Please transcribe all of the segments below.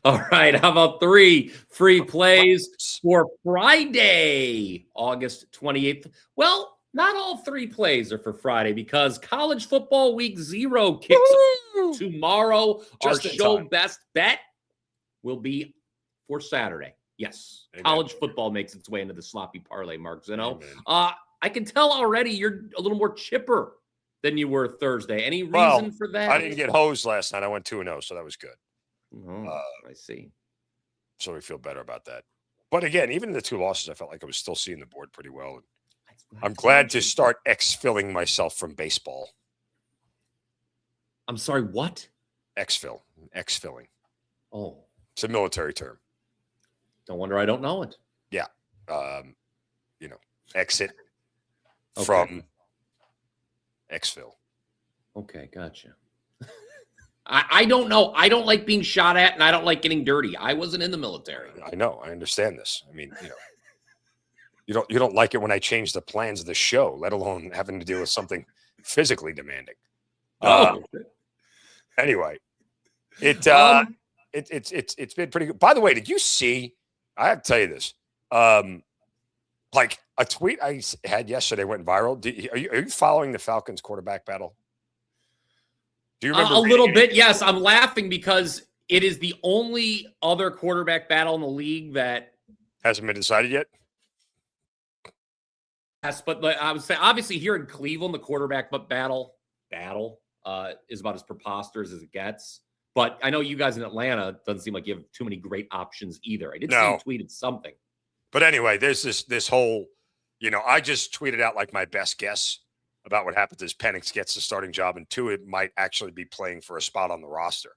All right. How about 3 free plays for Friday, August 28th? Well, not all 3 plays are for Friday because college football week 0 kicks off tomorrow. Our show best bet will be for Saturday. Yes. Amen. College football makes its way into the sloppy parlay, Mark Zinno. I can tell already you're a little more chipper than you were Thursday. Any reason for that? I didn't get hosed last night. I went 2-0, so that was good. I see. So we feel better about that. But again, even in the 2 losses, I felt like I was still seeing the board pretty well. And I'm glad to start exfilling myself from baseball. I'm sorry, what? Exfilling. Oh. It's a military term. No wonder I don't know it. Yeah. Exit from exfil. Okay, gotcha. I don't know. I don't like being shot at, and I don't like getting dirty. I wasn't in the military. I know. I understand this. I mean, you don't like it when I change the plans of the show, let alone having to deal with something physically demanding. Anyway, it's been pretty good. By the way, did you see? I have to tell you this. Like a tweet I had yesterday went viral. Are you following the Falcons quarterback battle? Do you remember a little bit? Yes, I'm laughing because it is the only other quarterback battle in the league that hasn't been decided yet. Yes, but I would say obviously here in Cleveland, the quarterback battle is about as preposterous as it gets. But I know you guys in Atlanta, it doesn't seem like you have too many great options either. I did see you tweeted something. But anyway, there's this whole, I just tweeted out like my best guess about what happens as Penix gets the starting job, and Tua might actually be playing for a spot on the roster.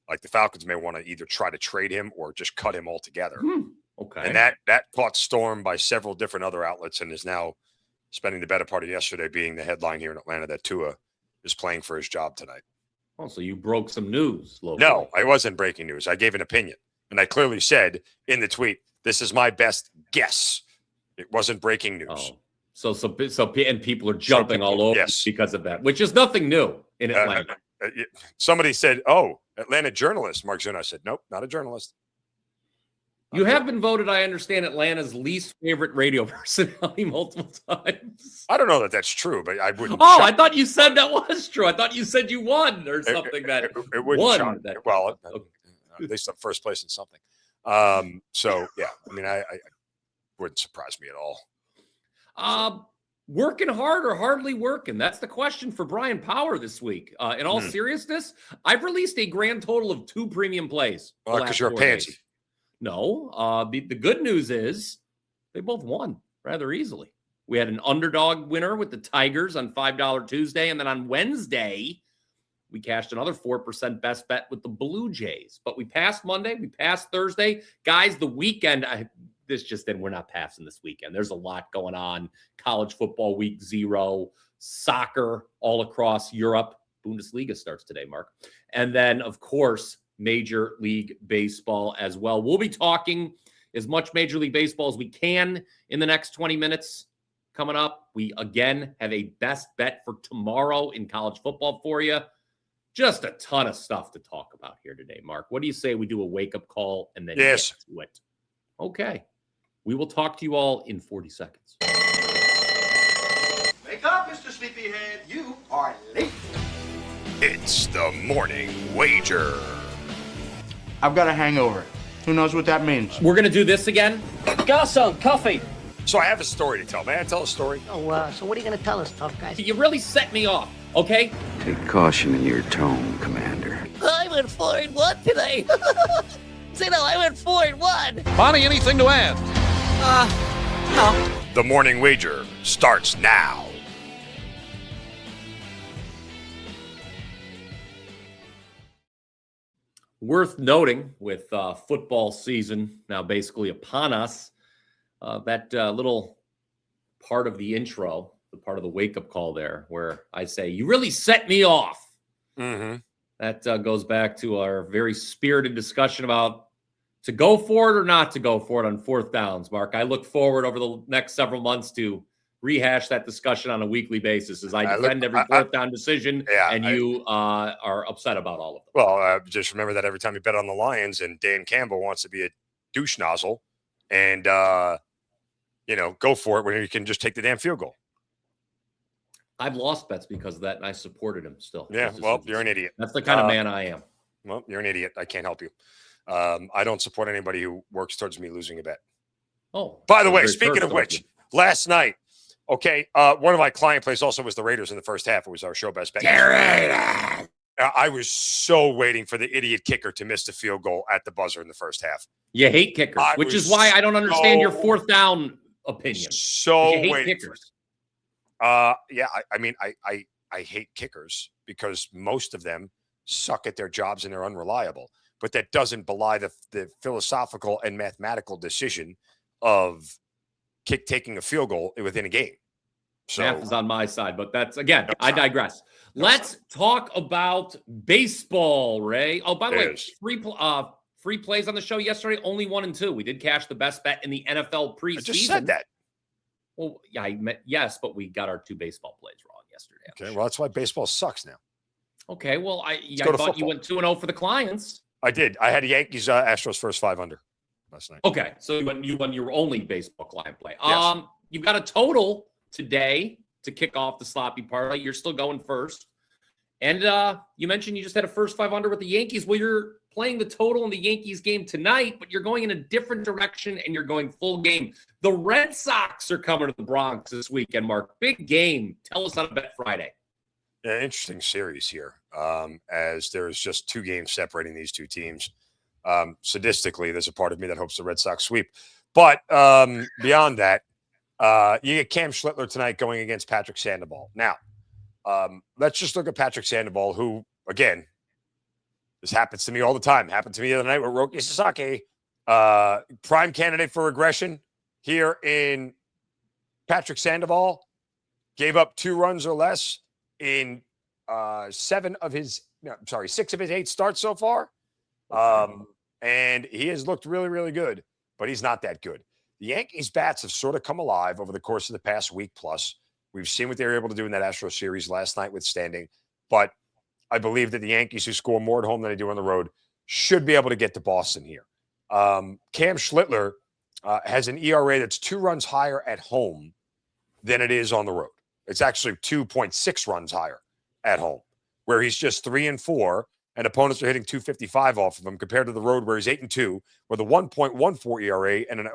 Like the Falcons may want to either try to trade him or just cut him altogether. Okay. And that caught storm by several different other outlets and is now spending the better part of yesterday being the headline here in Atlanta that Tua is playing for his job tonight. Oh, so you broke some news locally. No, I wasn't breaking news. I gave an opinion. And I clearly said in the tweet, this is my best guess. It wasn't breaking news. Oh. So and people are jumping all over because of that, which is nothing new in Atlanta. Somebody said, Atlanta journalist, Mark Zinno. I said, nope, not a journalist. You have been voted, I understand, Atlanta's least favorite radio personality multiple times. I don't know that that's true, but I wouldn't. I thought you said that was true. I thought you said you won or something. It wouldn't shock that. Well, at least I'm first place in something. So, yeah, I mean, I wouldn't surprise me at all. Working hard or hardly working? That's the question for Brian Power this week. In all seriousness, I've released a grand total of 2 premium plays. Because you're a pansy. No. The good news is they both won rather easily. We had an underdog winner with the Tigers on $5 Tuesday. And then on Wednesday, we cashed another 4% best bet with the Blue Jays. But we passed Monday. We passed Thursday. Guys, the weekend, we're not passing this weekend. There's a lot going on. College football week 0, soccer all across Europe. Bundesliga starts today, Mark. And then, of course, Major League Baseball as well. We'll be talking as much Major League Baseball as we can in the next 20 minutes coming up. We, again, have a best bet for tomorrow in college football for you. Just a ton of stuff to talk about here today, Mark. What do you say we do a wake-up call and then get to it? Okay. We will talk to you all in 40 seconds. Wake up, Mr. Sleepyhead. You are late. It's the morning wager. I've got a hangover. Who knows what that means? We're going to do this again. Garçon, coffee. So I have a story to tell. May I tell a story? Oh, so what are you going to tell us, tough guys? You really set me off, okay? Take caution in your tone, Commander. I went 4-1 today. Zinno, I went 4-1. Bonnie, anything to add? No. The morning wager starts now. Worth noting with football season now basically upon us, that little part of the intro, the part of the wake-up call there where I say, you really set me off. Mm-hmm. That goes back to our very spirited discussion about to go for it or not to go for it on 4th downs, Mark. I look forward over the next several months to rehash that discussion on a weekly basis as I defend every fourth down decision, and you are upset about all of them. Well, just remember that every time you bet on the Lions and Dan Campbell wants to be a douche nozzle and, go for it when you can just take the damn field goal. I've lost bets because of that, and I supported him still. Yeah, well, you're an idiot. That's the kind of man I am. Well, you're an idiot. I can't help you. I don't support anybody who works towards me losing a bet. Oh, by the way, speaking of which, last night, one of my client plays also was the Raiders in the first half. It was our show best bet. I was so waiting for the idiot kicker to miss the field goal at the buzzer in the first half. You hate kickers, which is why I don't understand your fourth down opinion. So you hate kickers. I hate kickers because most of them suck at their jobs and they're unreliable. But that doesn't belie the philosophical and mathematical decision of taking a field goal within a game. So math is on my side, but that's again, I digress. Let's talk about baseball, Ray. Oh, by the way, free plays on the show yesterday, only 1 and 2. We did cash the best bet in the NFL preseason. I just said that. Well, yeah, I meant yes, but we got our 2 baseball plays wrong yesterday. Okay, well, that's why baseball sucks now. Okay, well, I thought you went 2-0 for the clients. I did. I had the Yankees, Astros first 5 under last night. Okay, so you won your only baseball client play. Yes. You got a total today to kick off the sloppy parlay. You're still going first, and you mentioned you just had a first 5 under with the Yankees. Well, you're playing the total in the Yankees game tonight, but you're going in a different direction and you're going full game. The Red Sox are coming to the Bronx this weekend, Mark. Big game. Tell us on a bet Friday. Yeah, interesting series here, as there's just 2 games separating these 2 teams. Sadistically, there's a part of me that hopes the Red Sox sweep. But beyond that, you get Cam Schlittler tonight going against Patrick Sandoval. Now, let's just look at Patrick Sandoval, who, again, this happens to me all the time. Happened to me the other night with Roki Sasaki. Prime candidate for regression here in Patrick Sandoval. Gave up 2 runs or less in 6 of his 8 starts so far. And he has looked really, really good, but he's not that good. The Yankees bats have sort of come alive over the course of the past week plus. We've seen what they were able to do in that Astros series last night withstanding, but I believe that the Yankees, who score more at home than they do on the road, should be able to get to Boston here. Cam Schlittler has an ERA that's 2 runs higher at home than it is on the road. It's actually 2.6 runs higher at home, where he's just 3-4, and opponents are hitting 255 off of him, compared to the road where he's 8-2 with a 1.14 ERA, and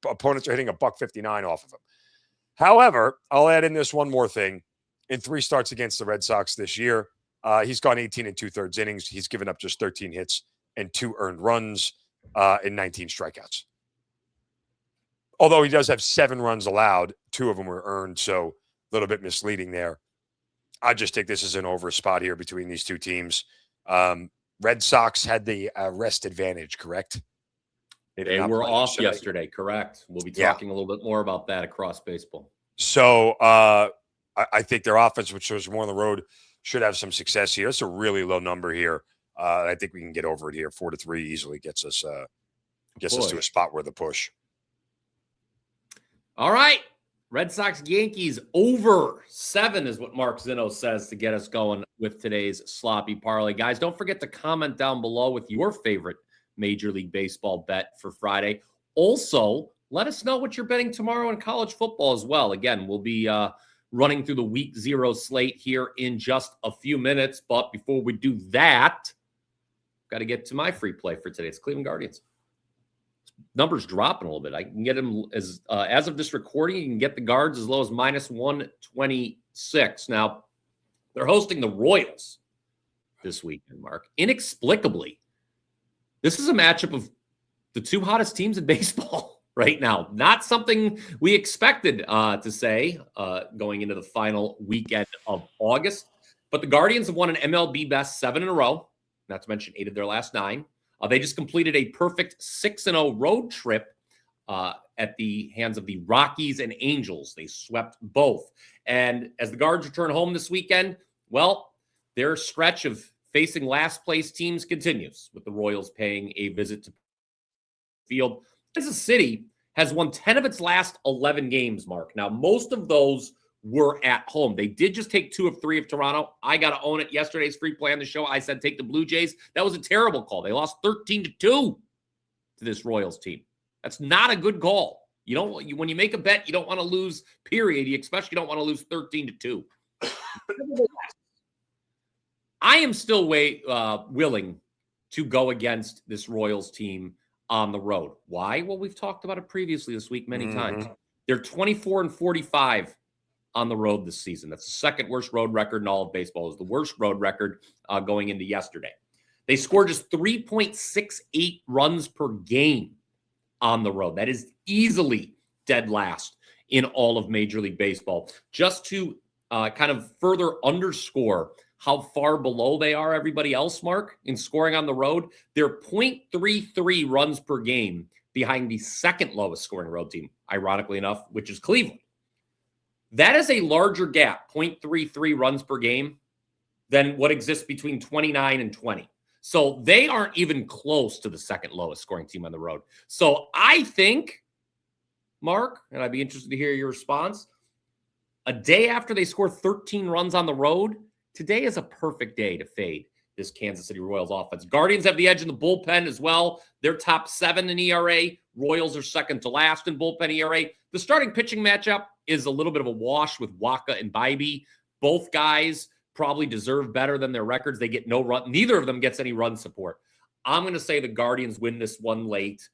opponents are hitting a $1.59 off of him. However, I'll add in this one more thing. In 3 starts against the Red Sox this year, he's gone 18 2/3 innings. He's given up just 13 hits and 2 earned runs and 19 strikeouts. Although he does have 7 runs allowed, 2 of them were earned, so a little bit misleading there. I just think this is an over spot here between these 2 teams. Red Sox had the rest advantage, correct? They were off yesterday, correct. We'll be talking a little bit more about that across baseball. So I think their offense, which was more on the road, should have some success here. It's a really low number here. I think we can get over it here. 4-3 easily gets us to a spot where the push. All right. Red Sox Yankees over 7 is what Mark Zinno says to get us going with today's sloppy parlay. Guys, don't forget to comment down below with your favorite Major League Baseball bet for Friday. Also, let us know what you're betting tomorrow in college football as well. Again, we'll be running through the week 0 slate here in just a few minutes. But before we do that, got to get to my free play for today. It's Cleveland Guardians. Numbers dropping a little bit. I can get them as of this recording, you can get the Guards as low as -126. Now, they're hosting the Royals this weekend, Mark. Inexplicably, this is a matchup of the 2 hottest teams in baseball right now. Not something we expected to say going into the final weekend of August. But the Guardians have won an MLB best 7 in a row, not to mention 8 of their last 9. They just completed a perfect 6-0 road trip at the hands of the Rockies and Angels. They swept both. And as the Guards return home this weekend, well, their stretch of facing last place teams continues, with the Royals paying a visit to field. Kansas City has won 10 of its last 11 games, Mark. Now, most of those were at home. They did just take 2 of 3 of Toronto. I got to own it. Yesterday's free play on the show, I said take the Blue Jays. That was a terrible call. They lost 13-2 to this Royals team. That's not a good call. When you make a bet, you don't want to lose, period. You especially don't want to lose 13-2. I am still willing to go against this Royals team on the road. Why? Well, we've talked about it previously this week many times. They're 24-45 on the road this season. That's the second worst road record in all of baseball. It was the worst road record going into yesterday. They scored just 3.68 runs per game on the road. That is easily dead last in all of Major League Baseball. Just to kind of further underscore how far below they are everybody else, Mark, in scoring on the road, they're 0.33 runs per game behind the second lowest scoring road team, ironically enough, which is Cleveland. That is a larger gap, 0.33 runs per game, than what exists between 29 and 20. So they aren't even close to the second lowest scoring team on the road. So I think, Mark, and I'd be interested to hear your response, a day after they score 13 runs on the road, today is a perfect day to fade this Kansas City Royals offense. Guardians have the edge in the bullpen as well. They're top 7 in ERA. Royals are second to last in bullpen ERA. The starting pitching matchup is a little bit of a wash with Waka and Bybee. Both guys probably deserve better than their records. They get no run. Neither of them gets any run support. I'm going to say the Guardians win this one late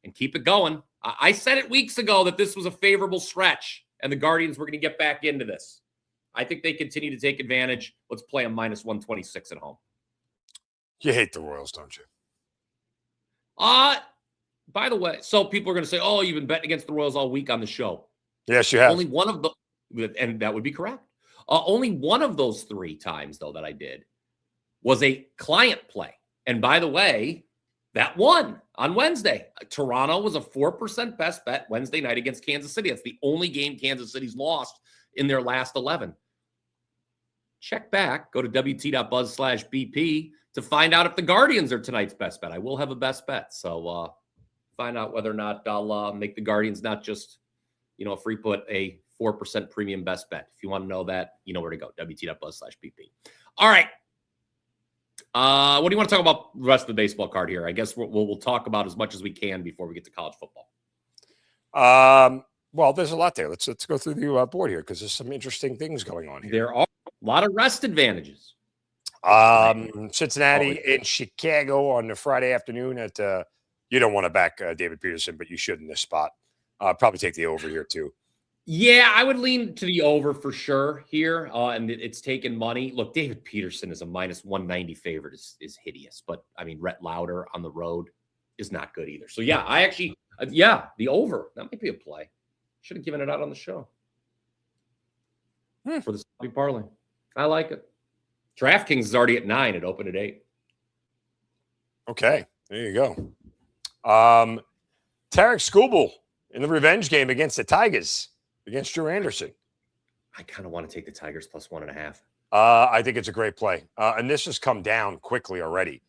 and keep it going. I said it weeks ago that this was a favorable stretch and the Guardians were going to get back into this. I think they continue to take advantage. Let's play them minus 126 at home. You hate the Royals, don't you? By the way, so people are going to say, oh, you've been betting against the Royals all week on the show. Yes, you have. Only one of the, and that would be correct. Only one of those 3 times, though, that I did was a client play. And by the way, that won on Wednesday. Toronto was a 4% best bet Wednesday night against Kansas City. That's the only game Kansas City's lost in their last 11. Check back, go to wt.buzz/BP to find out if the Guardians are tonight's best bet. I will have a best bet. So find out whether or not I'll make the Guardians not just, free put a 4% premium best bet. If you want to know that, you know where to go, wt.buzz/BP. All right. What do you want to talk about the rest of the baseball card here? I guess we'll talk about as much as we can before we get to college football. Well, there's a lot there. Let's go through the board here because there's some interesting things going on here. There are a lot of rest advantages. Cincinnati and Chicago on the Friday afternoon at you don't want to back David Peterson, but you should in this spot. Probably take the over here too. Yeah, I would lean to the over for sure here, and it's taken money. Look, David Peterson is a minus 190 favorite is hideous, but I mean, Rhett Lauder on the road is not good either. So yeah, I actually, the over, that might be a play. Should have given it out on the show for the Sloppy Parlay. I like it. DraftKings is already at 9. It opened at 8. Okay, there you go. Tarek Skubal in the revenge game against the Tigers, against Drew Anderson. I kind of want to take the Tigers plus 1.5. I think it's a great play. And this has come down quickly already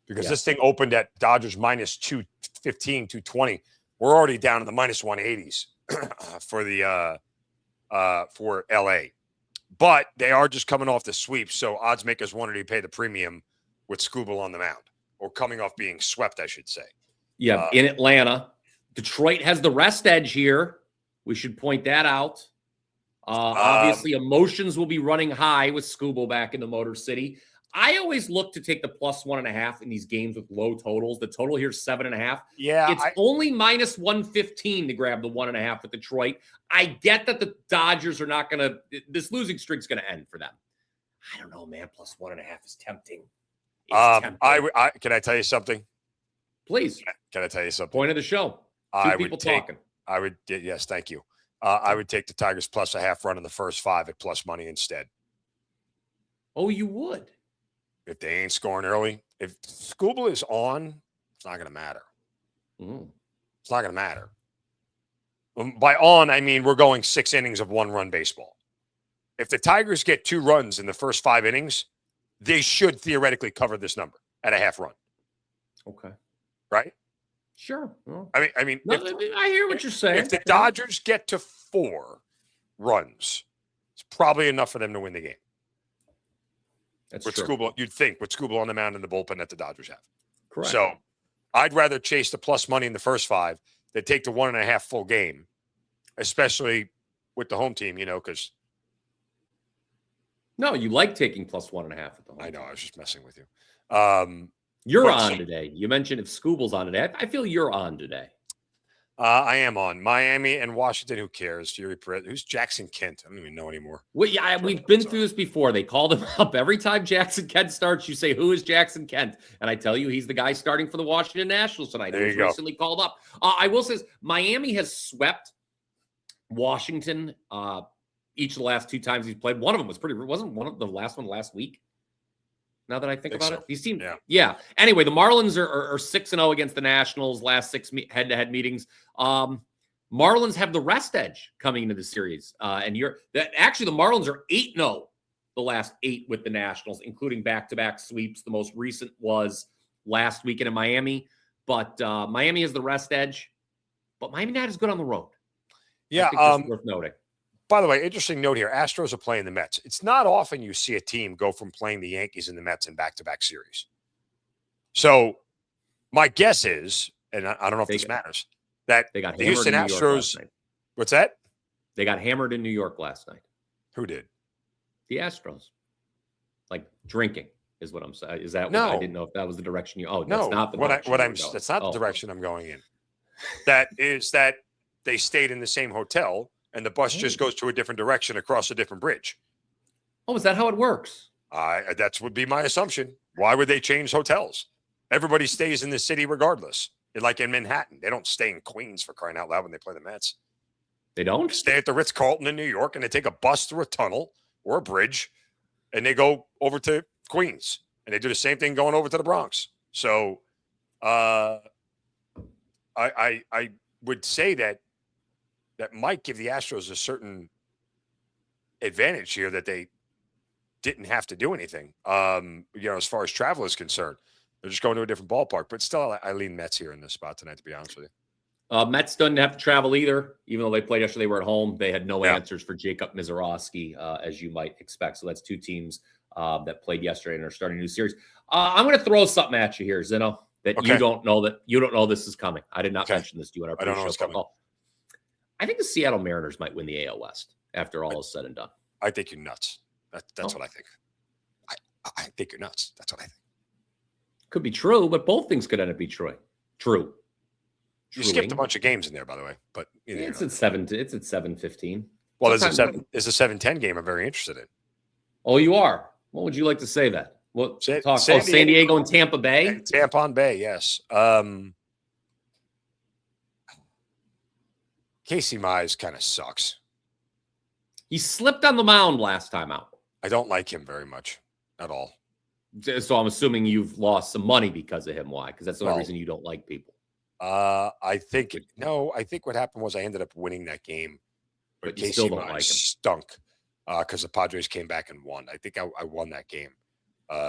because this thing opened at Dodgers minus 215, 220. We're already down in the minus 180s for LA. But they are just coming off the sweep, so odds makers wanted to pay the premium with Skubal on the mound, or coming off being swept, I should say. Yeah, in Atlanta. Detroit has the rest edge here. We should point that out. Obviously, emotions will be running high with Skubal back in the Motor City. I always look to take the plus 1.5 in these games with low totals. The total here is 7.5. Yeah, it's only minus 115 to grab the 1.5 with Detroit. I get that the Dodgers are not going to. This losing streak's going to end for them. I don't know, man. Plus 1.5 is tempting. It's tempting. Can I tell you something? Please. Can I tell you something? Point of the show. Two people talking. Yes, thank you. I would take the Tigers plus a half run in the first 5 at plus money instead. Oh, you would? If they ain't scoring early. If Skubal is on, it's not going to matter. It's not going to matter. By on, I mean we're going 6 innings of 1-run baseball. If the Tigers get 2 runs in the first 5 innings, they should theoretically cover this number at a half run. Okay. Right? Sure. Well, I mean, no, I hear what you're saying. If the Dodgers get to 4 runs, it's probably enough for them to win the game. That's with true. Skubal, you'd think with Skubal on the mound and the bullpen that the Dodgers have. Correct. So I'd rather chase the plus money in the first 5 than take the 1.5 full game, especially with the home team, because. No, you like taking plus 1.5 at the home. I know. I was just messing with you. You're on today. You mentioned if Skubal's on today. I feel you're on today. I am on Miami and Washington. Who cares? Who's Jackson Kent? I don't even know anymore. Well, yeah, we've been through this before. They called him up every time Jackson Kent starts. You say, "Who is Jackson Kent?" And I tell you, he's the guy starting for the Washington Nationals tonight. He was recently called up. I will say, Miami has swept Washington each of the last 2 times he's played. One of them wasn't one of the last one last week. Now that I think about it, these teams, yeah. Anyway, the Marlins are 6-0 against the Nationals last 6 head-to-head meetings. Marlins have the rest edge coming into the series, and actually the Marlins are 8-0 the last 8 with the Nationals, including back-to-back sweeps. The most recent was last weekend in Miami, but Miami has the rest edge. But Miami not as good on the road. Yeah, I think worth noting. By the way, interesting note here. Astros are playing the Mets. It's not often you see a team go from playing the Yankees and the Mets in back-to-back series. So my guess is, and I don't know if this matters, that they got the Houston Astros. What's that? They got hammered in New York last night. Who did? The Astros. Like drinking is what I'm saying. Is that? No. I didn't know if that was the direction you. Oh, no. That's not the direction. That's not the direction I'm going in. That is that they stayed in the same hotel. And the bus just goes to a different direction across a different bridge. Oh, is that how it works? That would be my assumption. Why would they change hotels? Everybody stays in the city regardless. Like in Manhattan, they don't stay in Queens for crying out loud when they play the Mets. They don't? Stay at the Ritz-Carlton in New York, and they take a bus through a tunnel or a bridge, and they go over to Queens. And they do the same thing going over to the Bronx. So I would say that might give the Astros a certain advantage here that they didn't have to do anything. As far as travel is concerned, they're just going to a different ballpark. But still, I lean Mets here in this spot tonight, to be honest with you. Mets doesn't have to travel either. Even though they played yesterday, they were at home. They had no answers for Jacob Mizorowski, as you might expect. So that's 2 teams that played yesterday and are starting a new series. I'm going to throw something at you here, Zinno, that you don't know this is coming. I did not mention this to you in our pre-show call. I think the Seattle Mariners might win the AL West after all is said and done. I think you're nuts. That's what I think. I think you're nuts. That's what I think. Could be true, but both things could end up being true. You skipped a bunch of games in there, by the way. But it's at 7. It's at 7:15. Well, there's a 7:10 game I'm very interested in. Oh, you are. What would you like to say that? What talk? San Diego and Tampa Bay. Tampa Bay, yes. Casey Mize kind of sucks. He slipped on the mound last time out. I don't like him very much at all. So I'm assuming you've lost some money because of him. Why? Because that's the only reason you don't like people. I think what happened was I ended up winning that game, but Casey still don't Mize like him. stunk because the Padres came back and won. I think I won that game.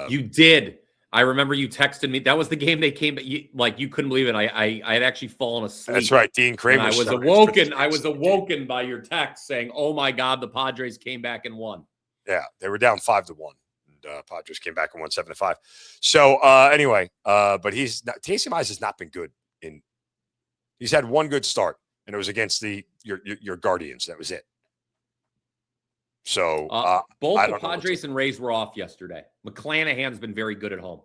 You did. I remember you texted me. That was the game they came. You couldn't believe it. I had actually fallen asleep. That's right. Dean Kramer. I was awoken. I was awoken by your text saying, "Oh my God, the Padres came back and won." Yeah, they were down 5-1, and Padres came back and won 7-5. So anyway, but Casey Mize has not been good. He's had one good start, and it was against your Guardians. That was it. So both the Padres and Rays were off yesterday. McClanahan's been very good at home.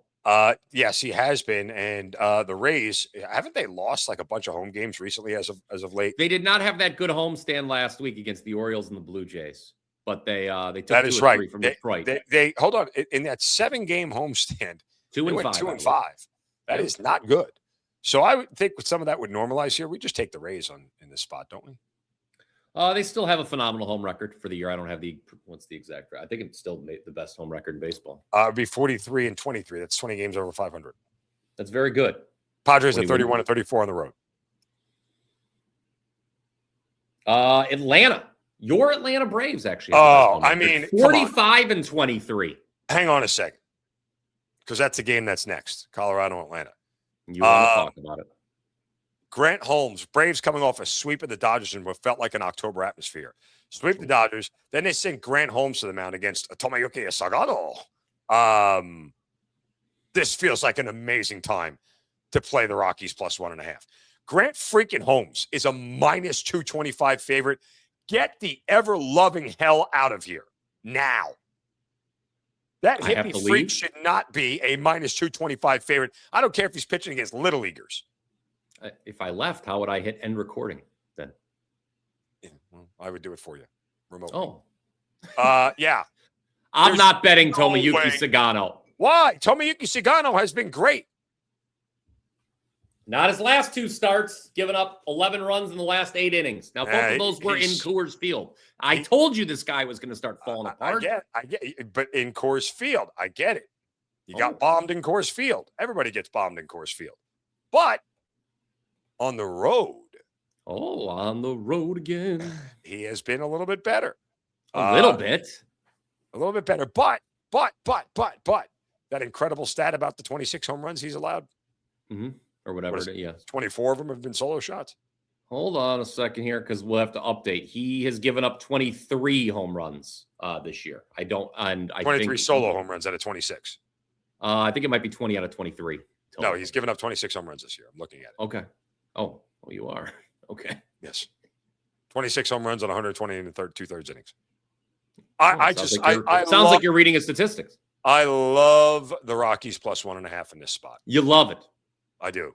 Yes, he has been, and the Rays haven't they lost like a bunch of home games recently as of late? They did not have that good homestand last week against the Orioles and the Blue Jays, but they took that 2 is or right. 3 from Detroit. They hold on in that 7-game homestand. 2-5. 2-5. That is not good. So I would think some of that would normalize here. We just take the Rays in this spot, don't we? They still have a phenomenal home record for the year. I don't have what's the exact. I think it's still the best home record in baseball. It'd be 43-23. That's 20 games over 500. That's very good. Padres at 31-34 on the road. Atlanta. Your Atlanta Braves actually. Oh, I mean, 45-23. Hang on a second, because that's the game that's next. Colorado, Atlanta. You want to talk about it? Grant Holmes, Braves coming off a sweep of the Dodgers in what felt like an October atmosphere. Sweep the Dodgers. Then they sent Grant Holmes to the mound against Tomoyuki Sagado. This feels like an amazing time to play the Rockies plus 1.5. Grant freaking Holmes is a minus 225 favorite. Get the ever-loving hell out of here now. That hippie freak should not be a minus 225 favorite. I don't care if he's pitching against little leaguers. If I left, how would I hit end recording then? Yeah, well, I would do it for you remotely. Yeah. I'm not betting no Tomoyuki way. Sagano. Why? Tomoyuki Sagano has been great. Not his last 2 starts, giving up 11 runs in the last 8 innings. Now, both of those were in Coors Field. I told you this guy was going to start falling apart. I get it. But in Coors Field, I get it. You got bombed in Coors Field. Everybody gets bombed in Coors Field. But on the road. Oh, on the road again. He has been a little bit better. A little bit. A little bit better. But that incredible stat about the 26 home runs he's allowed. Mm-hmm. Or whatever. 24 of them have been solo shots. Hold on a second here because we'll have to update. He has given up 23 home runs this year. I 23 solo home runs out of 26. I think it might be 20 out of 23. Total. No, he's given up 26 home runs this year. I'm looking at it. Okay. Oh, you are. Okay. Yes. 26 home runs on 120 and 2/3 innings. Sounds like you're reading his statistics. I love the Rockies plus 1.5 in this spot. You love it. I do.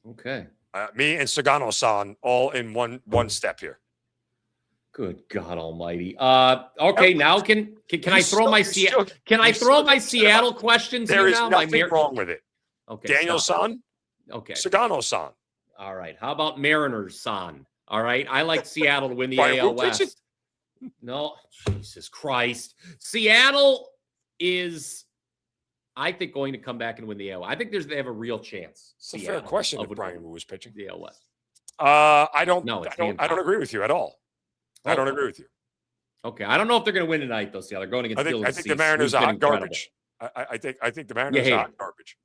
Okay. Me and Sagano-san all in one step here. Good God Almighty. Okay, now can I throw my Seattle questions there here is now? nothing wrong with it. Okay. Daniel-san. Okay. Sagano-san. All right. How about Mariners-san? All right. I like Seattle to win the AL West. No, Jesus Christ. Seattle is, I think, going to come back and win the AL. I think they have a real chance. It's a fair question if Bryan was pitching. The AL West. I don't agree with you at all. I don't agree with you. Okay. I don't know if they're going to win tonight, though. Seattle. They're going against I think the Mariners are hot garbage. I think the Mariners are hot garbage.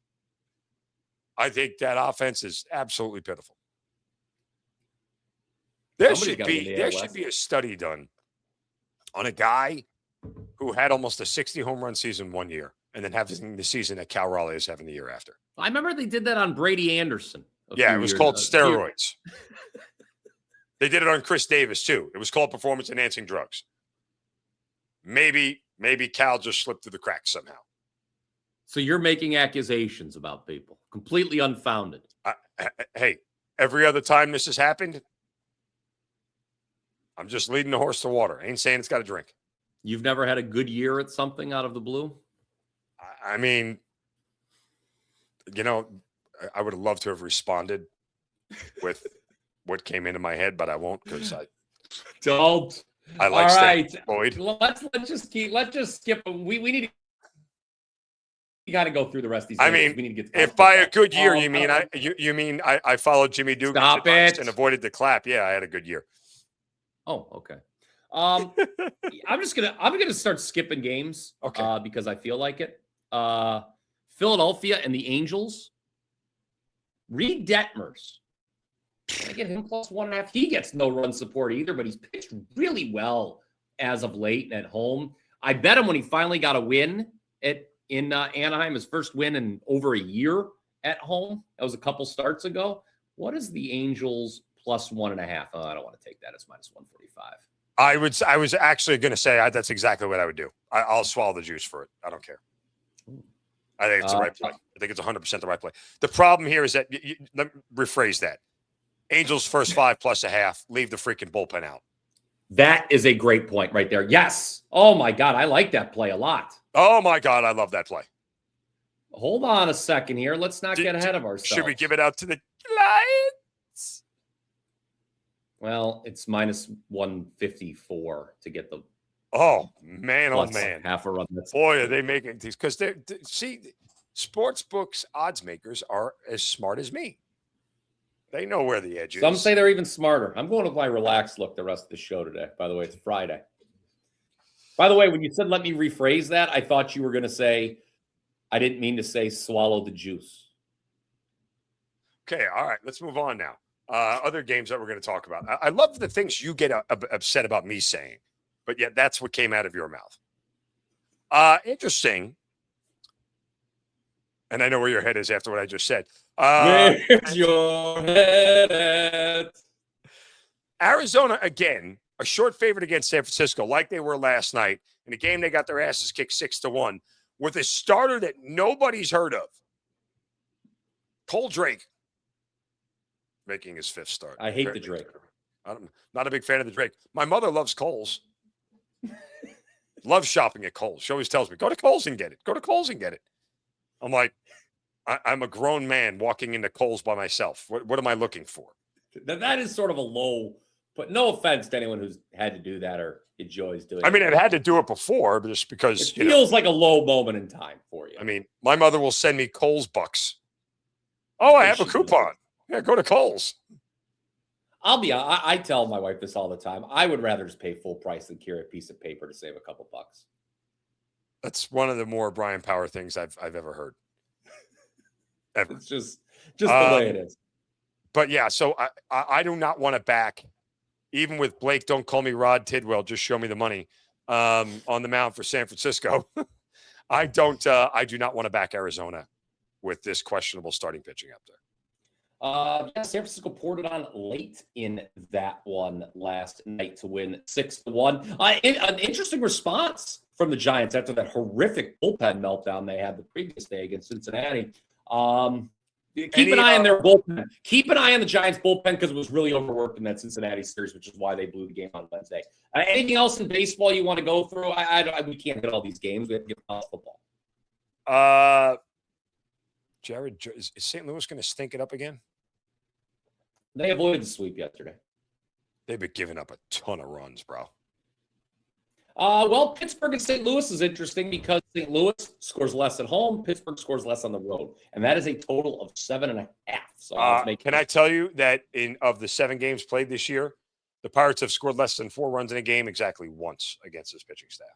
I think that offense is absolutely pitiful. There should be a study done on a guy who had almost a 60 home run season one year and then having the season that Cal Raleigh is having the year after. I remember they did that on Brady Anderson. Yeah, it was called steroids. They did it on Chris Davis too. It was called performance enhancing drugs. Maybe Cal just slipped through the cracks somehow. So you're making accusations about people, completely unfounded. Hey, every other time this has happened, I'm just leading the horse to water. I ain't saying it's got to drink. You've never had a good year at something out of the blue? I mean, I would have loved to have responded with what came into my head, but I won't because I don't. I like all right. Boyd. Let's just skip. We need to got to go through the rest of these. I mean, we need to get if by a good year you mean I followed Jimmy Dugan's advice and avoided the clap. Yeah, I had a good year. Oh, okay. I'm gonna start skipping games. Okay. Because I feel like it. Philadelphia and the Angels. Reed Detmers. I get him plus 1.5. He gets no run support either, but he's pitched really well as of late at home. I bet him when he finally got a win in Anaheim, his first win in over a year at home. That was a couple starts ago. What is the Angels plus 1.5? Oh, I don't want to take that as minus 145. I was actually going to say that's exactly what I would do. I'll swallow the juice for it. I don't care. I think it's the right play. I think it's 100% the right play. The problem here is that let me rephrase that. Angels first 5 plus a half. Leave the freaking bullpen out. That is a great point right there. Yes. Oh my God, I like that play a lot. Oh my God, I love that play. Hold on a second here. Let's not get ahead of ourselves. Should we give it out to the Lions? Well, it's minus 154 to get the. Oh man, half a run. Boy, are they making these because sports books odds makers are as smart as me. They know where the edge is. Some say they're even smarter. I'm going with my relaxed look the rest of the show today. By the way, it's Friday. By the way, when you said let me rephrase that, I thought you were going to say, I didn't mean to say swallow the juice. Okay, all right. Let's move on now. Other games that we're going to talk about. I love the things you get upset about me saying, but yet that's what came out of your mouth. Interesting. And I know where your head is after what I just said. Where's your head at? Arizona, again, a short favorite against San Francisco, like they were last night. In a game they got their asses kicked 6-1 with a starter that nobody's heard of. Cole Drake making his 5th start. I hate the Drake. I'm not a big fan of the Drake. My mother loves Kohl's. Loves shopping at Kohl's. She always tells me, go to Kohl's and get it. Go to Kohl's and get it. I'm like, I'm a grown man walking into Kohl's by myself. What am I looking for? That is sort of a low, but no offense to anyone who's had to do that or enjoys doing it. I mean, I've had to do it before, but just because it feels like a low moment in time for you. I mean, my mother will send me Kohl's bucks. Oh, I have a coupon. Yeah, go to Kohl's. I tell my wife this all the time. I would rather just pay full price than carry a piece of paper to save a couple bucks. That's one of the more Brian Power things I've ever heard. Ever. It's just the way it is. But yeah, so I do not want to back, even with Blake, don't call me Rod Tidwell, just show me the money on the mound for San Francisco. I do not want to back Arizona with this questionable starting pitching up there. Yeah, San Francisco poured it on late in that one last night to win 6-1. An interesting response from the Giants after that horrific bullpen meltdown they had the previous day against Cincinnati. Keep an eye on their bullpen. Keep an eye on the Giants bullpen because it was really overworked in that Cincinnati series, which is why they blew the game on Wednesday. Anything else in baseball you want to go through? We can't hit all these games. We have to get college football. Jared, is St. Louis going to stink it up again? They avoided the sweep yesterday. They've been giving up a ton of runs, bro. Well, Pittsburgh and St. Louis is interesting because St. Louis scores less at home, Pittsburgh scores less on the road, and that is a total of 7.5. So can I tell you that of the 7 games played this year, the Pirates have scored less than 4 runs in a game exactly once against this pitching staff?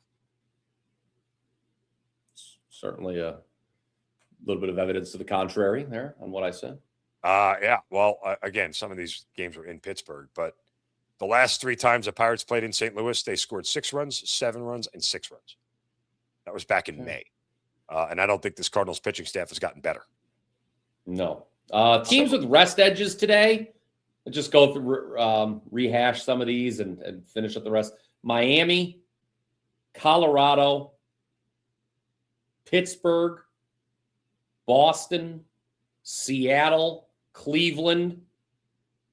Certainly a little bit of evidence to the contrary there on what I said. Yeah. Well, again, some of these games were in Pittsburgh, but the last 3 times the Pirates played in St. Louis, they scored 6 runs, 7 runs, and 6 runs. That was back in May. And I don't think this Cardinals pitching staff has gotten better. No. Teams with rest edges today. I'll just go through, rehash some of these and finish up the rest. Miami, Colorado, Pittsburgh, Boston, Seattle, Cleveland,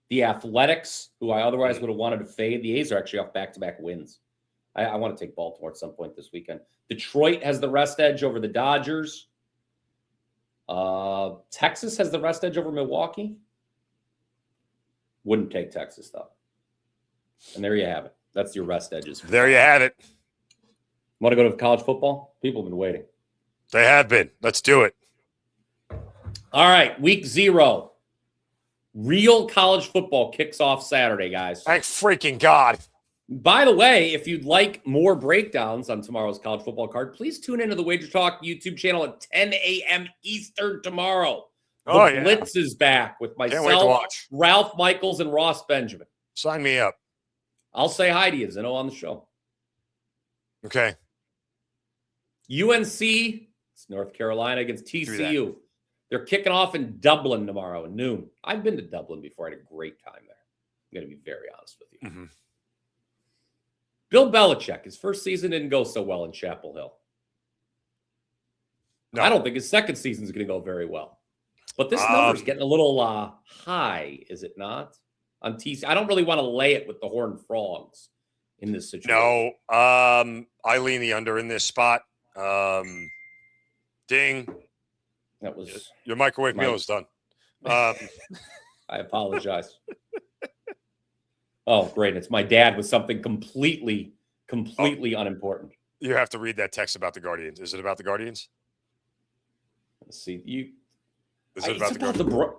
the Athletics, who I otherwise would have wanted to fade. The A's are actually off back-to-back wins. I want to take Baltimore at some point this weekend. Detroit has the rest edge over the Dodgers. Texas has the rest edge over Milwaukee. Wouldn't take Texas, though. And there you have it. That's your rest edges. There you have it. Want to go to college football? People have been waiting. They have been. Let's do it. All right, week 0. Real college football kicks off Saturday, guys. Thank freaking God. By the way, if you'd like more breakdowns on tomorrow's college football card, please tune into the WagerTalk YouTube channel at 10 a.m. Eastern tomorrow. The Blitz is back with myself, Ralph Michaels, and Ross Benjamin. Sign me up. I'll say hi to you, Zinno, on the show. Okay. UNC, it's North Carolina against TCU. They're kicking off in Dublin tomorrow at noon. I've been to Dublin before. I had a great time there. I'm going to be very honest with you. Mm-hmm. Bill Belichick, his first season didn't go so well in Chapel Hill. No. I don't think his second season is going to go very well. But this number's getting a little high, is it not? On TC, I don't really want to lay it with the Horned Frogs in this situation. No, I lean the under in this spot. Ding. That was your microwave meal is done. I apologize. Oh, great. It's my dad with something completely unimportant. You have to read that text about the Guardians. Is it about the Guardians? Let's see. Is it about the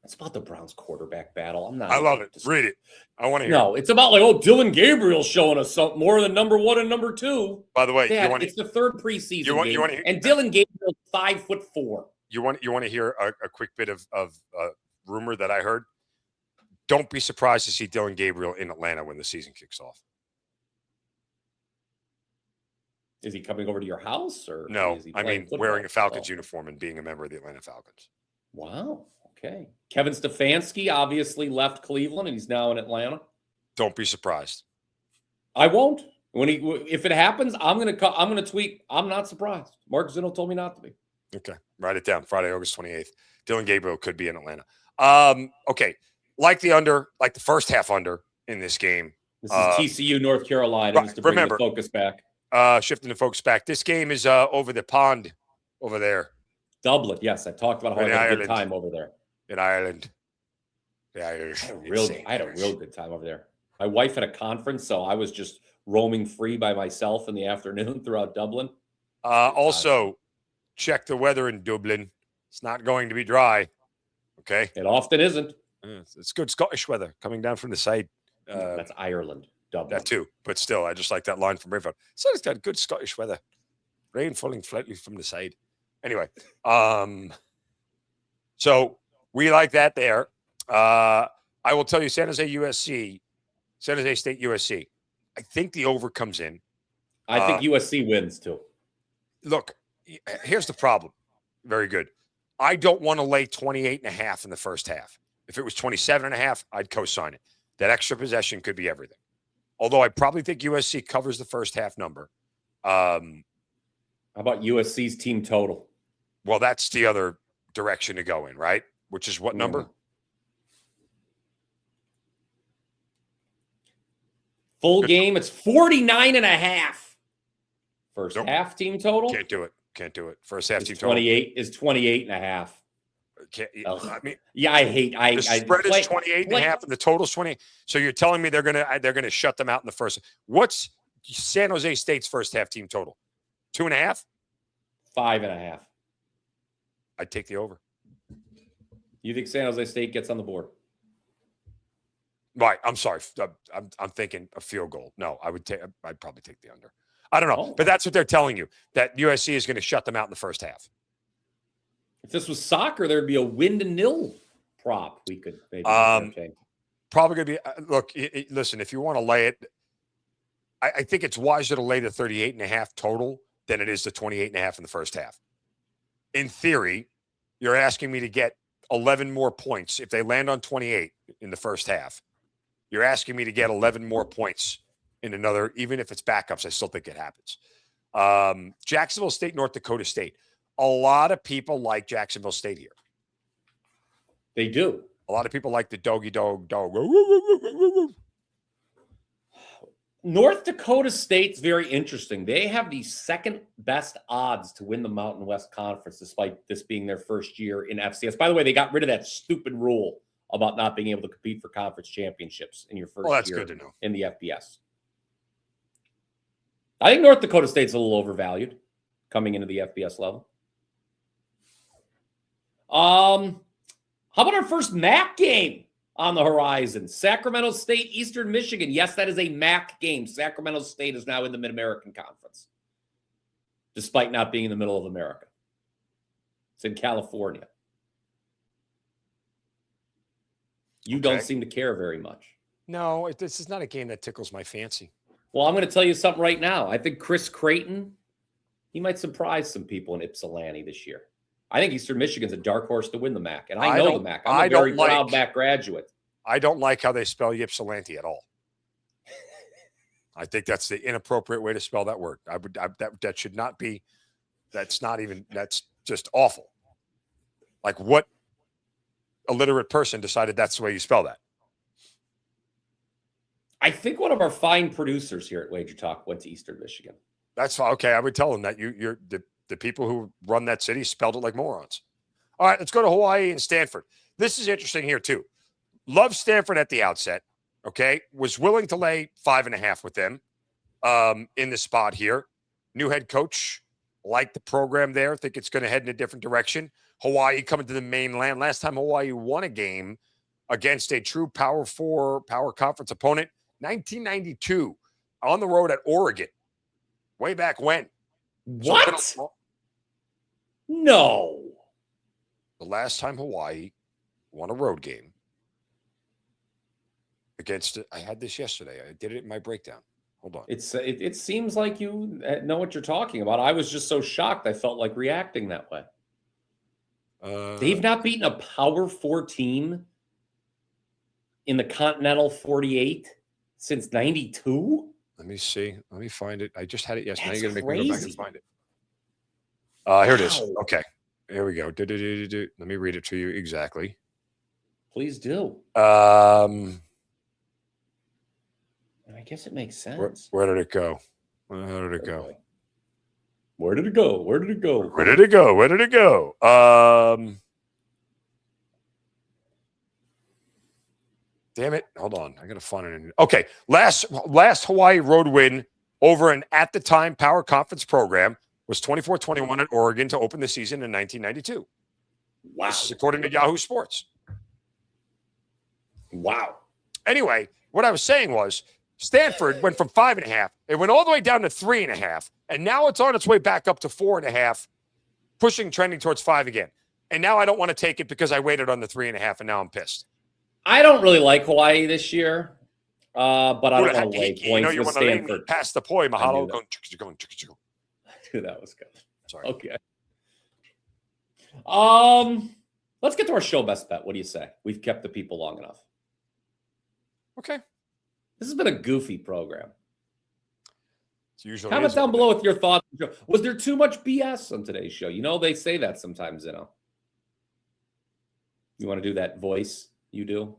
It's about the Browns quarterback battle. I'm not. I love it. Read it. I want to hear. No, it's about Dylan Gabriel's showing us something more than number 1 and number 2. By the way, Dad, it's the 3rd preseason game, and Dylan Gabriel's 5'4". You want to hear a quick bit of rumor that I heard. Don't be surprised to see Dylan Gabriel in Atlanta when the season kicks off. Is he coming over to your house or No, is he I playing mean, football? wearing a Falcons Oh. uniform and being a member of the Atlanta Falcons. Wow. Okay. Kevin Stefanski obviously left Cleveland and he's now in Atlanta. Don't be surprised. I won't. If it happens, I'm gonna tweet. I'm not surprised. Mark Zinno told me not to be. Okay, write it down. Friday, August 28th. Dylan Gabriel could be in Atlanta. Okay, like the first half under in this game. This is TCU, North Carolina. Right, Just to bring remember, the focus back. Shifting the focus back. This game is over the pond over there. Dublin. Yes, I talked about how I had a good time over there. In Ireland. Yeah, I had a real good time over there. My wife had a conference, so I was just roaming free by myself in the afternoon throughout Dublin. Also, check the weather in Dublin. It's not going to be dry. Okay. It often isn't. It's good Scottish weather coming down from the side. That's Ireland. Dublin. That too. But still, I just like that line from Braveheart. So it's got good Scottish weather. Rain falling slightly from the side. Anyway. So we like that there. I will tell you, San Jose State USC. I think the over comes in. I think USC wins too. Look, here's the problem. Very good. I don't want to lay 28.5 in the first half. If it was 27.5, I'd co-sign it. That extra possession could be everything. Although I probably think USC covers the first half number. How about USC's team total? Well, that's the other direction to go in, right? Which is what number? Full game, it's 49.5. First Nope. half team total? Can't do it. First half team 28 is 28.5. I mean, yeah, I hate. The spread is 28.5 and the total's 20. So you're telling me they're gonna shut them out in the first. What's San Jose State's first half team total? 2.5? 5.5. I'd take the over. You think San Jose State gets on the board? Right. I'm sorry. I'm thinking a field goal. No, I'd probably take the under. I don't know, but that's what they're telling you, that USC is going to shut them out in the first half. If this was soccer, there'd be a win to nil prop. We could maybe probably going to be. Look, listen, if you want to lay it, I think it's wiser to lay the 38.5 total than it is the 28.5 in the first half. In theory, you're asking me to get 11 more points if they land on 28 in the first half. You're asking me to get 11 more points in another, even if it's backups. I still think it happens. Jacksonville State, North Dakota State. A lot of people like Jacksonville State here. They do. A lot of people like the doggy dog. North Dakota State's very interesting. They have the second best odds to win the Mountain West Conference, despite this being their first year in FCS. By the way, they got rid of that stupid rule about not being able to compete for conference championships in your first that's year good to know. In the FBS. I think North Dakota State's a little overvalued coming into the FBS level. How about our first MAC game on the horizon? Sacramento State, Eastern Michigan. Yes, that is a MAC game. Sacramento State is now in the Mid-American Conference, despite not being in the middle of America. It's in California. You don't seem to care very much. No, this is not a game that tickles my fancy. Well, I'm going to tell you something right now. I think Chris Creighton, he might surprise some people in Ypsilanti this year. I think Eastern Michigan's a dark horse to win the MAC, and I know the MAC. I'm a very proud MAC graduate. I don't like how they spell Ypsilanti at all. I think that's the inappropriate way to spell that word. That should not be. That's just awful. Like, what illiterate person decided that's the way you spell that? I think one of our fine producers here at WagerTalk went to Eastern Michigan. That's fine. Okay, I would tell them that you're the people who run that city spelled it like morons. All right, let's go to Hawaii and Stanford. This is interesting here too. Love Stanford at the outset. Okay, was willing to lay 5.5 with them in the spot here. New head coach, like the program there. Think it's going to head in a different direction. Hawaii coming to the mainland. Last time Hawaii won a game against a true Power 4 Power Conference opponent, 1992, on the road at Oregon. Way back when. What? No. The last time Hawaii won a road game against it. I had this yesterday. I did it in my breakdown. Hold on. It seems like you know what you're talking about. I was just so shocked. I felt like reacting that way. They've not beaten a Power 4 team in the Continental 48 since 92. Let me see. Let me find it. I just had it yesterday. That's Now you're going to make me go back and crazy. find it. Here it is. Okay. Here we go. Let me read it to you exactly. Please do. I guess it makes sense. Where did it go? Where did it go? Where did it go? Where did it go? Where did it go? Where did it go? Damn it. Hold on. I got to find it. Okay. Last Hawaii road win over an at the time power conference program was 24-21 at Oregon to open the season in 1992. Wow. This is according to Yahoo Sports. Wow. Anyway, what I was saying was Stanford went from 5.5. It went all the way down to 3.5. And now it's on its way back up to 4.5, trending towards 5 again. And now I don't want to take it because I waited on the 3.5 and now I'm pissed. I don't really like Hawaii this year, but I don't want to lay points you with want to lean Stanford. past the poi, Mahalo. Dude, that was good. Sorry. Okay. Let's get to our show best bet. What do you say? We've kept the people long enough. Okay. This has been a goofy program. It's usually Comment down below with your thoughts. Was there too much BS on today's show? You know, they say that sometimes, Zinno. You want to do that voice you do?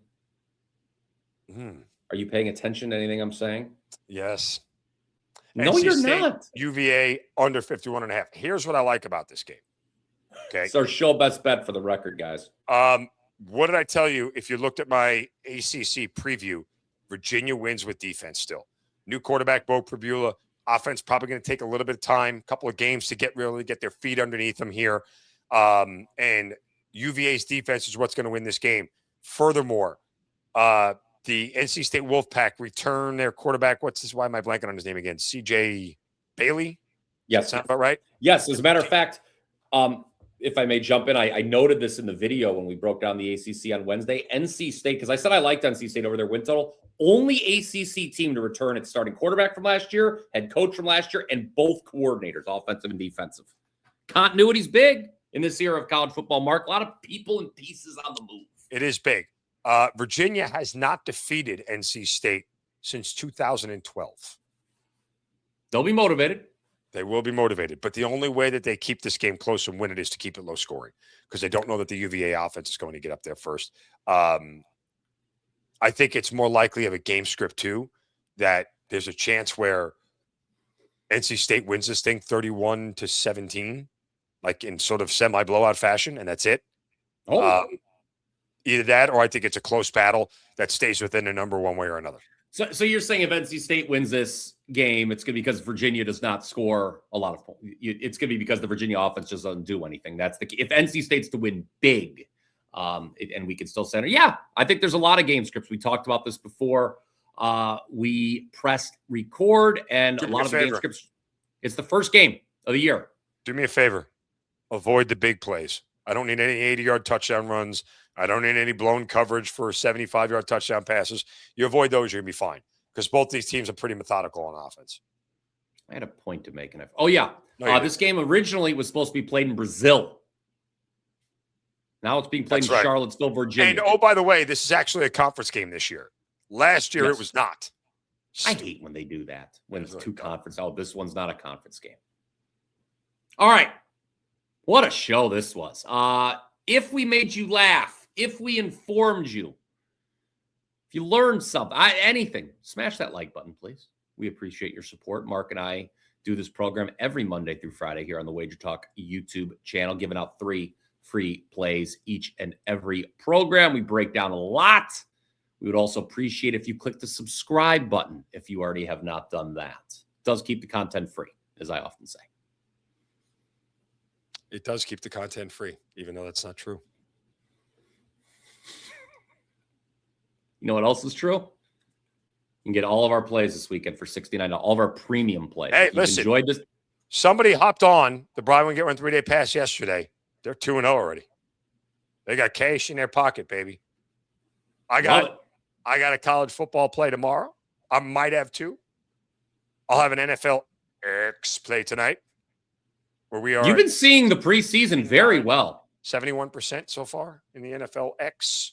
Are you paying attention to anything I'm saying? Yes. No, NC you're State, not. UVA under 51.5. Here's what I like about this game. Okay. It's our show best bet for the record, guys. What did I tell you? If you looked at my ACC preview, Virginia wins with defense still. New quarterback, Bo Pribula. Offense probably going to take a little bit of time, a couple of games to get their feet underneath them here. And UVA's defense is what's going to win this game. Furthermore, the NC State Wolfpack return their quarterback. Why am I blanking on his name again? CJ Bailey? Yes. Sound about right? Yes. As a matter of fact, if I may jump in, I noted this in the video when we broke down the ACC on Wednesday. NC State, because I said I liked NC State over their win total, only ACC team to return its starting quarterback from last year, head coach from last year, and both coordinators, offensive and defensive. Continuity's big in this era of college football, Mark. A lot of people and pieces on the move. It is big. Virginia has not defeated NC State since 2012. They'll be motivated. They will be motivated. But the only way that they keep this game close and win it is to keep it low scoring because they don't know that the UVA offense is going to get up there first. I think it's more likely of a game script, too, that there's a chance where NC State wins this thing 31-17, like in sort of semi-blowout fashion, and that's it. Either that or I think it's a close battle that stays within a number one way or another. So you're saying if NC State wins this game, it's going to be because Virginia does not score a lot of points. It's going to be because the Virginia offense just doesn't do anything. That's the key. If NC State's to win big, and we can still center. Yeah, I think there's a lot of game scripts. We talked about this before. We pressed record, and a lot of the game scripts. It's the first game of the year. Do me a favor. Avoid the big plays. I don't need any 80-yard touchdown runs. I don't need any blown coverage for 75-yard touchdown passes. You avoid those, you're going to be fine because both these teams are pretty methodical on offense. I had a point to make. Oh, yeah. This game originally was supposed to be played in Brazil. Now it's being played in Charlottesville, Virginia. And, oh, by the way, this is actually a conference game this year. Last year, it was not. I hate when they do that. When it's two conference. Oh, this one's not a conference game. All right. What a show this was. If we made you laugh, if we informed you, if you learned something, anything, smash that like button, please. We appreciate your support. Mark and I do this program every Monday through Friday here on the WagerTalk YouTube channel, giving out 3 free plays each and every program. We break down a lot. We would also appreciate if you click the subscribe button if you already have not done that. It does keep the content free, as I often say. It does keep the content free, even though that's not true. You know what else is true? You can get all of our plays this weekend for $69. All of our premium plays. Hey, listen. Enjoyed this. Somebody hopped on the Bryan and Mark 3-day pass yesterday. They're 2-0 already. They got cash in their pocket, baby. I got a college football play tomorrow. I might have two. I'll have an NFL X play tonight, where we are. You've been seeing the preseason very well. 71% so far in the NFL X.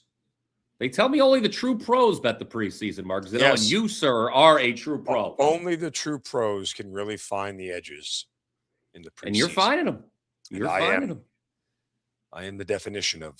They tell me only the true pros bet the preseason, Mark Zinno, Yes. and you, sir, are a true pro. Only the true pros can really find the edges in the preseason. And you're finding them. You're finding them. I am the definition of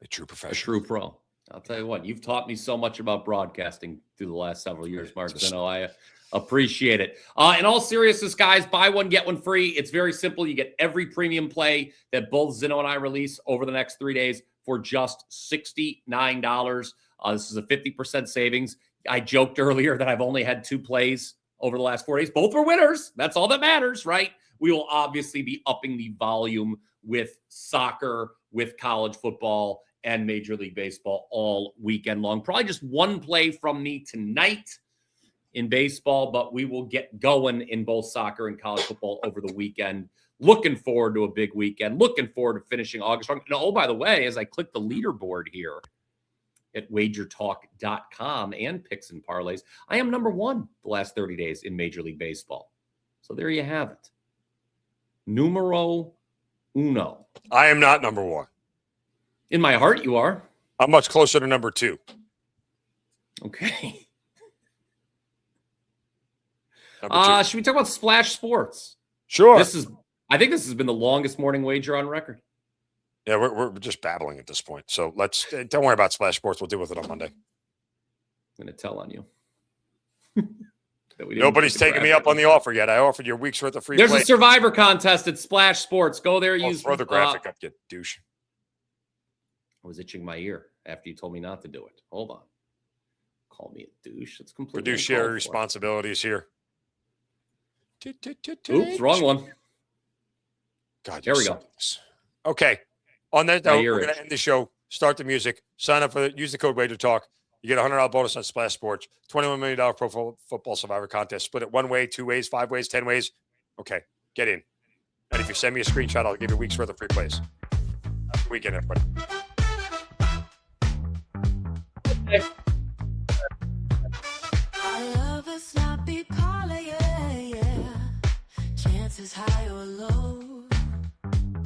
a true A professional. true pro. I'll tell you what, you've taught me so much about broadcasting through the last several years, Mark Zinno. I appreciate it. In all seriousness, guys, buy one, get one free. It's very simple. You get every premium play that both Zinno and I release over the next 3 days for just $69. This is a 50% savings. I joked earlier that I've only had 2 plays over the last 4 days. Both were winners. That's all that matters, right? We will obviously be upping the volume with soccer, with college football, and Major League Baseball all weekend long. Probably just one play from me tonight in baseball, but we will get going in both soccer and college football over the weekend. Looking forward to a big weekend. Looking forward to finishing August strong. And oh, by the way, as I click the leaderboard here at WagerTalk.com and Picks and Parlays, I am number 1 the last 30 days in Major League Baseball. So there you have it. Numero uno. I am not number 1. In my heart, you are. I'm much closer to number 2. Okay. Number 2. Should we talk about Splash Sports? Sure. I think this has been the longest morning wager on record. Yeah, we're just babbling at this point. So don't worry about Splash Sports. We'll deal with it on Monday. I'm going to tell on you. Nobody's taken me up on the offer yet. I offered you a week's worth of free There's play. a Survivor contest at Splash Sports. Go there. Use Throw the graphic up, you douche. I was itching my ear after you told me not to do it. Hold on. Call me a douche. It's completely Fiduciary responsibilities here. Oops, wrong one. God, there we go. Okay. On that note, we're going itch. to end the show. Start the music. Sign up for it. Use the code WagerTalk. You get a $100 bonus on Splash Sports. $21 million Pro Football Survivor contest. Split it 1 way, 2 ways, 5 ways, 10 ways. Okay. Get in. And if you send me a screenshot, I'll give you a week's worth of free plays. Have a good weekend, everybody. Okay.